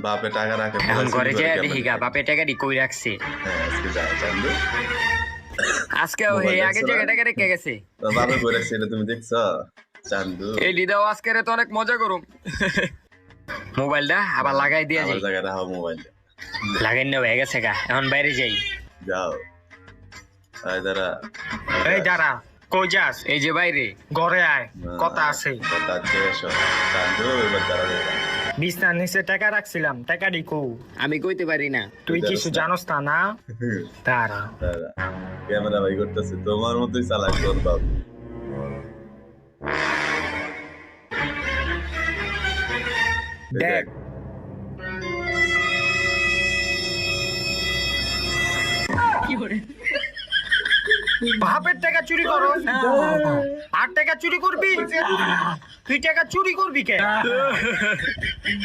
বাপে টাকা রাখে এখন মোবাইল ঘরে চুরি করে যায় কেমনে? দেখি গা বাপে টাকাটি কই রাখছে। হ্যাঁ আজকে যায় চান্দু আজকেও হে মোবাইল আগে দেখছো জায়গা না? টাকা রেখে গেছে। তোর বাপে কই রাখছে এটা তুমি দেখছো চান্দু? এই লিদাও আজকে তো অনেক মজা করুম। মোবাইলটা আবার লাগাই দিয়া আমার যাই। জায়গায় রাখো মোবাইল লাগাই না হয়ে গেছে গা, এখন বাইরে যাই। যাও আয় দাঁড়া এই দাঁড়া, কই যাস? এই যে বাইরে। ঘরে আয়, কথা আছে। কথা আছে এসো চান্দু এবার দাঁড়া দাঁড়া বিছনার নিচে টাকা রাখছিলাম, টাকাটি কৌ? আমি কইতে পারি না। তুই কিছু জানোস না না? দাঁড়া। দাঁড়া ক্যামেরা ভাই করতেছে তোমার মতোই চালাক তোর বাপ দেখ, বাপের টাকা চুরি করো আর টাকা চুরি করবি? তুই টাকা চুরি করবি কে?